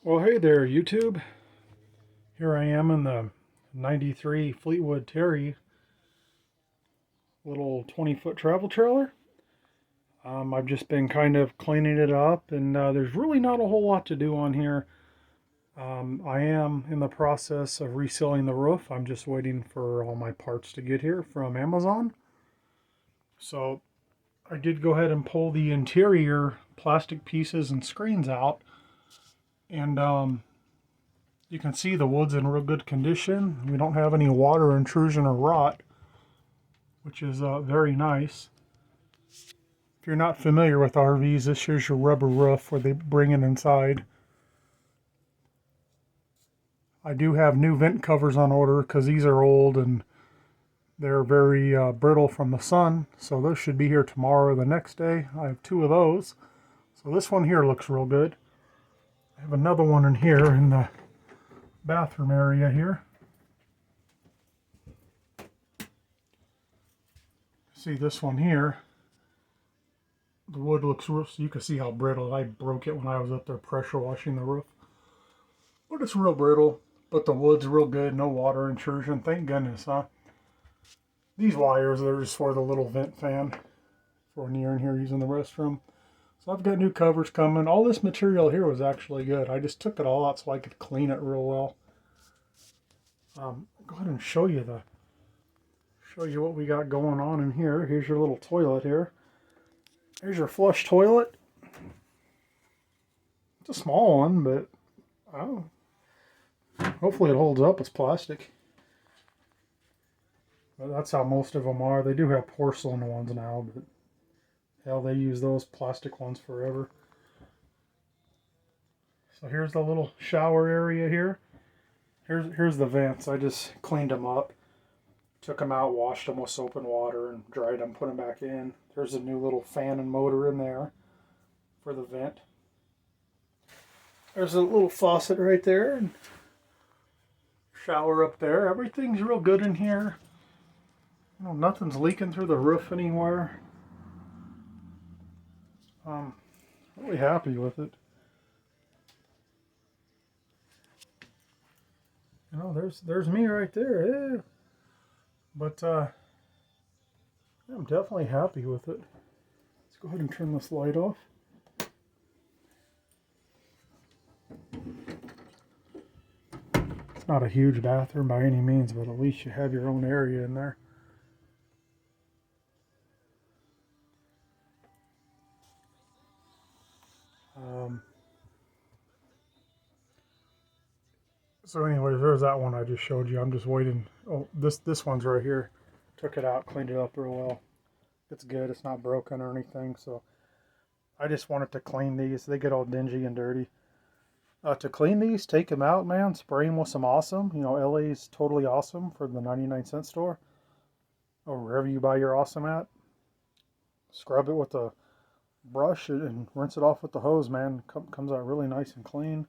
Well, hey there, YouTube. Here I am in the 93 Fleetwood Terry little 20-foot travel trailer. I've just been kind of cleaning it up, and there's really not a whole lot to do on here. I am in the process of resealing the roof. I'm just waiting for all my parts to get here from Amazon. So I did go ahead and pull the interior plastic pieces and screens out, and you can see the wood's in real good condition. We don't have any water intrusion or rot, which is very nice. If you're not familiar with RVs, this here's your rubber roof where they bring it inside. I do have new vent covers on order because these are old and they're very brittle from the sun. So those should be here tomorrow or the next day. I have two of those. So this one here looks real good. I have another one in here in the bathroom area here. See this one here. The wood looks real, so you can see how brittle. I broke it when I was up there pressure washing the roof. But it's real brittle, but the wood's real good, no water intrusion, thank goodness, huh? These wires, they're just for the little vent fan for when you're in here using the restroom. So I've got new covers coming. All this material here was actually good. I just took it all out so I could clean it real well. Go ahead and show you what we got going on in here. Here's your little toilet here. Here's your flush toilet. It's a small one, but oh, hopefully it holds up. It's plastic. But that's how most of them are. They do have porcelain ones now, but hell, they use those plastic ones forever. So here's the little shower area here. Here's the vents. I just cleaned them up. Took them out, washed them with soap and water, and dried them, put them back in. There's a new little fan and motor in there for the vent. There's a little faucet right there, and shower up there. Everything's real good in here. You know, nothing's leaking through the roof anywhere. Really happy with it. You know, there's me right there. Yeah. But I'm definitely happy with it. Let's go ahead and turn this light off. It's not a huge bathroom by any means, but at least you have your own area in there. So anyways, there's that one I just showed you. I'm just waiting. Oh, this one's right here. Took it out, cleaned it up real well. It's good. It's not broken or anything. So I just wanted to clean these. They get all dingy and dirty. To clean these, take them out, man. Spray them with some awesome. You know, LA's totally awesome for the 99-cent store. Or wherever you buy your awesome at. Scrub it with a brush and rinse it off with the hose, man. Comes out really nice and clean.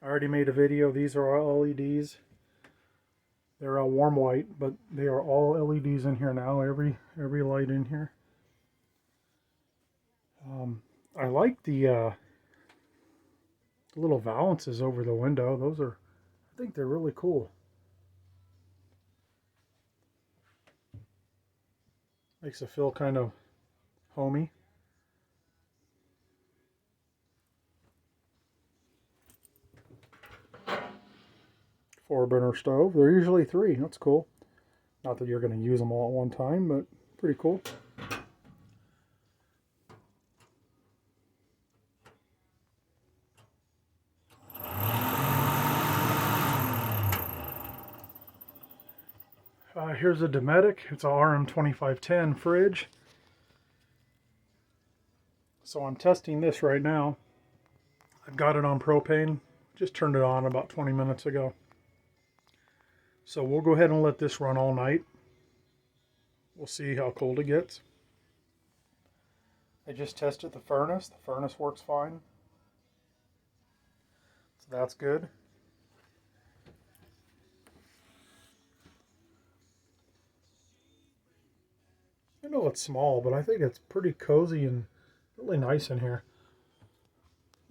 I already made a video. These are all LEDs. They're all warm white, but they are all LEDs in here now. Every light in here. I like the little valances over the window. Those are, I think they're really cool. Makes it feel kind of homey. Four burner stove. They're usually three. That's cool. Not that you're going to use them all at one time, but pretty cool. Here's a Dometic. It's a RM2510 fridge. So I'm testing this right now. I've got it on propane. Just turned it on about 20 minutes ago. So we'll go ahead and let this run all night. We'll see how cold it gets. I just tested the furnace. The furnace works fine. So that's good. I know it's small, but I think it's pretty cozy and really nice in here.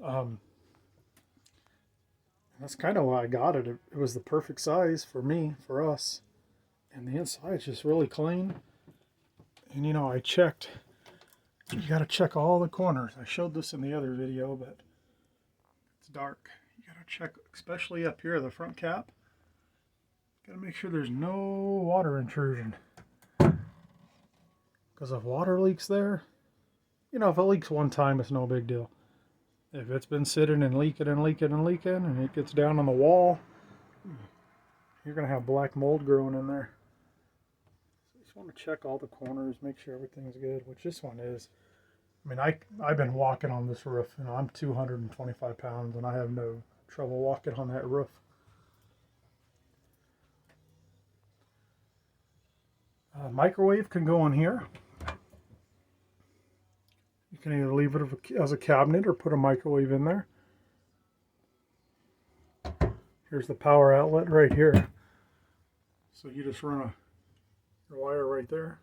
Um, that's kind of why I got it. It was the perfect size for me, for us. And the inside's just really clean. And you know, I checked. You got to check all the corners. I showed this in the other video, but it's dark. You got to check, especially up here, the front cap. Got to make sure there's no water intrusion. Because if water leaks there, you know, if it leaks one time, it's no big deal. If it's been sitting and leaking and leaking and leaking, and it gets down on the wall, you're going to have black mold growing in there. So you just want to check all the corners, make sure everything's good, which this one is. I mean, I've been walking on this roof. You know, I'm 225 pounds, and I have no trouble walking on that roof. Microwave can go in here. You can either leave it as a cabinet or put a microwave in there. Here's the power outlet right here. So you just run a wire right there.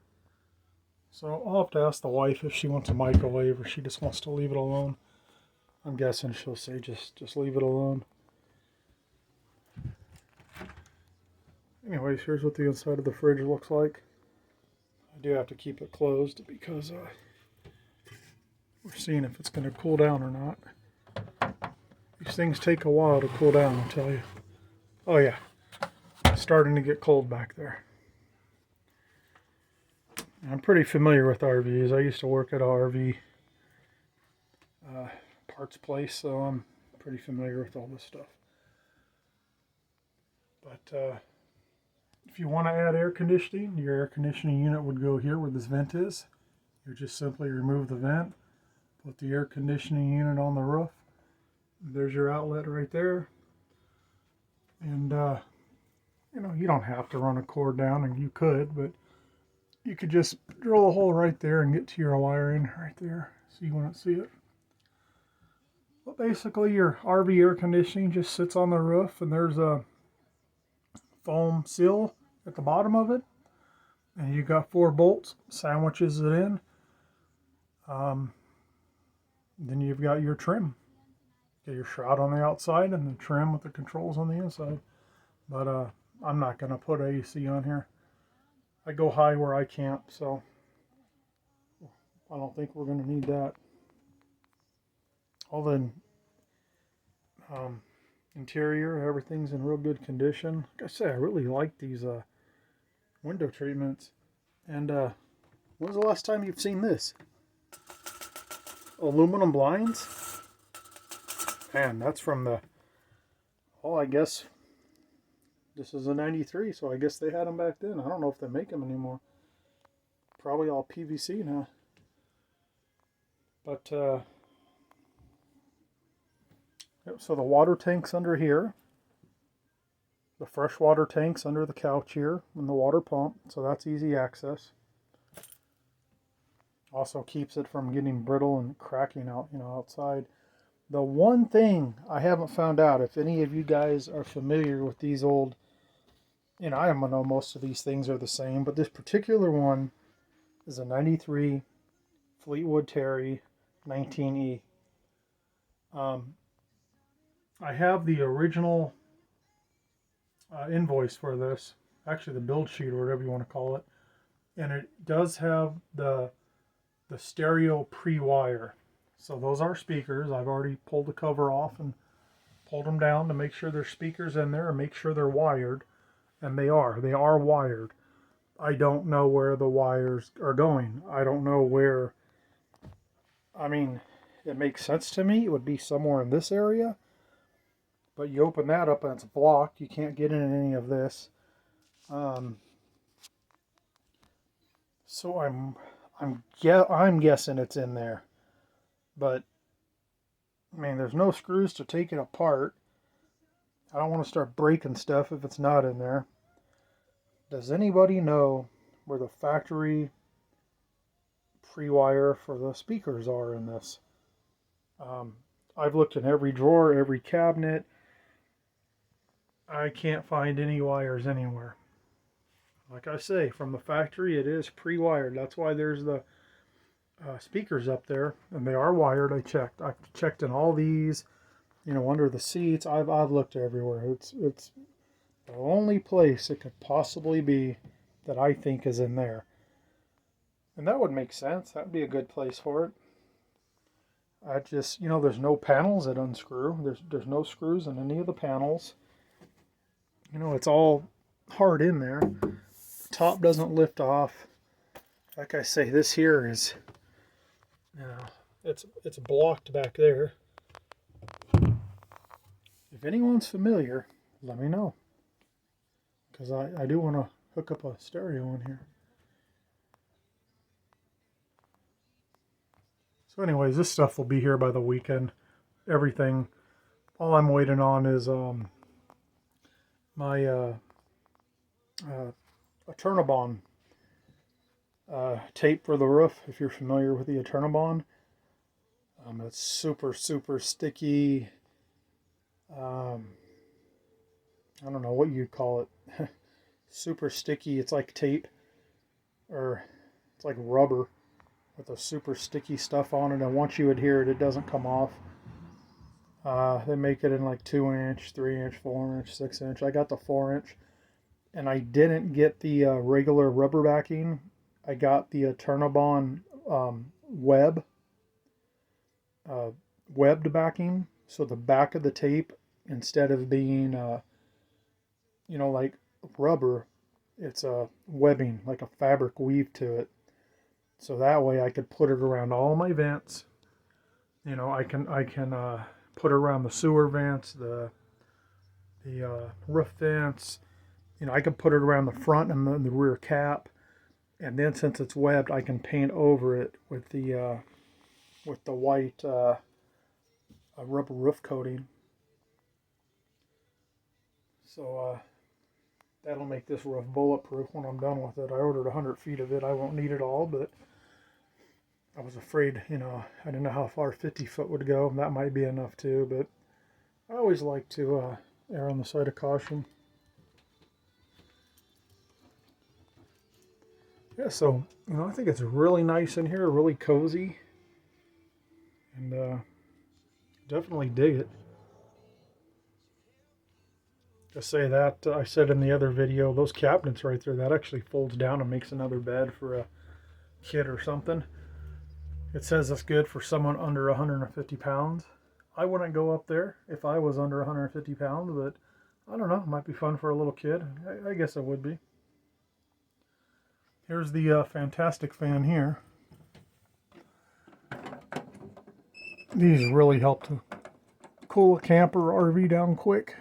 So I'll have to ask the wife if she wants a microwave or she just wants to leave it alone. I'm guessing she'll say just leave it alone. Anyways, here's what the inside of the fridge looks like. I do have to keep it closed because we're seeing if it's going to cool down or not. These things take a while to cool down, I'll tell you. Oh yeah, it's starting to get cold back there. I'm pretty familiar with RVs. I used to work at an RV parts place, so I'm pretty familiar with all this stuff. But if you want to add air conditioning, your air conditioning unit would go here where this vent is. You just simply remove the vent, put the air conditioning unit on the roof. There's your outlet right there. And, you know, you don't have to run a cord down, and you could, but you could just drill a hole right there and get to your wiring right there so you wouldn't see it. But basically, your RV air conditioning just sits on the roof, and there's a foam seal at the bottom of it. And you got 4 bolts, sandwiches it in. Then you've got your trim. Get your shroud on the outside and the trim with the controls on the inside. But I'm not going to put AC on here. I go high where I camp, so I don't think we're going to need that. All the interior, everything's in real good condition. Like I say, I really like these window treatments. And when's the last time you've seen this? Aluminum blinds? Man, that's from the, oh, I guess this is a 93, so I guess they had them back then. I don't know if they make them anymore. Probably all PVC now. But, so the water tank's under here. The freshwater tank's under the couch here, and the water pump, so that's easy access. Also keeps it from getting brittle and cracking out, you know, outside. The one thing I haven't found out, if any of you guys are familiar with these old, you know, I don't know, most of these things are the same, but this particular one is a 93 Fleetwood Terry 19E. I have the original invoice for this, actually the build sheet or whatever you want to call it, and it does have the stereo pre-wire. So those are speakers. I've already pulled the cover off and pulled them down to make sure there's speakers in there and make sure they're wired. And they are wired. I don't know where the wires are going. I don't know where, I mean, it makes sense to me. It would be somewhere in this area. But you open that up and it's blocked. You can't get in any of this. So I'm guessing it's in there. But, I mean, there's no screws to take it apart. I don't want to start breaking stuff if it's not in there. Does anybody know where the factory pre-wire for the speakers are in this? I've looked in every drawer, every cabinet. I can't find any wires anywhere. Like I say, from the factory it is pre-wired. That's why there's the speakers up there, and they are wired. I've checked in all these, under the seats. I've looked everywhere. It's the only place it could possibly be that I think is in there. And that would make sense. That would be a good place for it. I just, there's no panels that unscrew. There's no screws in any of the panels. It's all hard in there. The top doesn't lift off. Like I say, this here is, it's blocked back there. If anyone's familiar, let me know. Because I do want to hook up a stereo in here. So anyways, this stuff will be here by the weekend. Everything. All I'm waiting on is my a Turnabon tape for the roof. If you're familiar with the Turnabon, it's super sticky. I don't know what you'd call it. Super sticky. It's like tape, or it's like rubber with a super sticky stuff on it, and once you adhere it, it doesn't come off. They make it in like 2-inch, 3-inch, 4-inch, 6-inch. I got the 4-inch, and I didn't get the regular rubber backing. I got the Turnabon webbed backing. So the back of the tape, instead of being like rubber, it's a webbing, like a fabric weave to it. So that way I could put it around all my vents. I can put it around the sewer vents, the roof vents. I could put it around the front and the rear cap. And then since it's webbed, I can paint over it with the white rubber roof coating. So that'll make this roof bulletproof when I'm done with it. I ordered 100 feet of it. I won't need it all, but I was afraid, I didn't know how far 50 foot would go. That might be enough too, but I always like to err on the side of caution. Yeah, so, I think it's really nice in here, really cozy, and definitely dig it. Just say that, I said in the other video, those cabinets right there, that actually folds down and makes another bed for a kid or something. It says it's good for someone under 150 pounds. I wouldn't go up there if I was under 150 pounds, but I don't know, it might be fun for a little kid. I guess it would be. Here's the Fantastic fan here. These really help to cool a camper or RV down quick.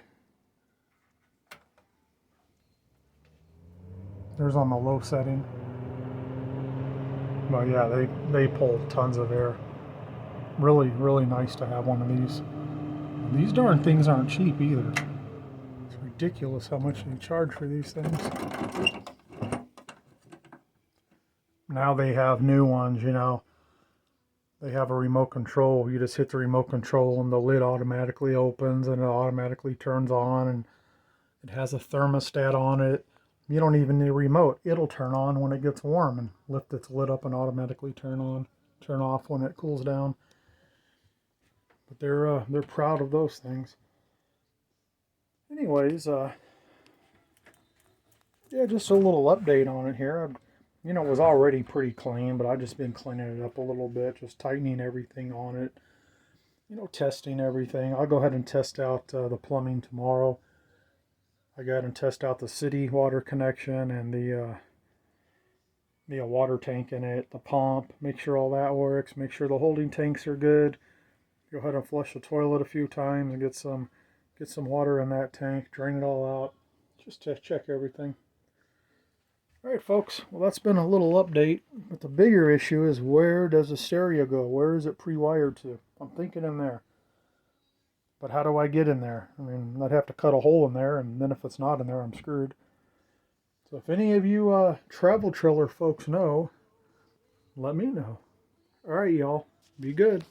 There's on the low setting. But yeah, they pull tons of air. Really nice to have one of these. These darn things aren't cheap either. It's ridiculous how much they charge for these things. Now they have new ones, They have a remote control. You just hit the remote control and the lid automatically opens and it automatically turns on, and it has a thermostat on it. You don't even need a remote. It'll turn on when it gets warm and lift its lid up and automatically turn off when it cools down. But they're proud of those things. Anyways, yeah, just a little update on it here. It was already pretty clean, but I've just been cleaning it up a little bit, just tightening everything on it, testing everything. I'll go ahead and test out the plumbing tomorrow. I go ahead and test out the city water connection and the water tank in it, the pump, make sure all that works, make sure the holding tanks are good. Go ahead and flush the toilet a few times and get some water in that tank, drain it all out, just to check everything. Alright folks, well that's been a little update, but the bigger issue is, where does the stereo go? Where is it pre-wired to? I'm thinking in there. But how do I get in there? I mean, I'd have to cut a hole in there, and then if it's not in there, I'm screwed. So if any of you travel trailer folks know, let me know. Alright y'all, be good.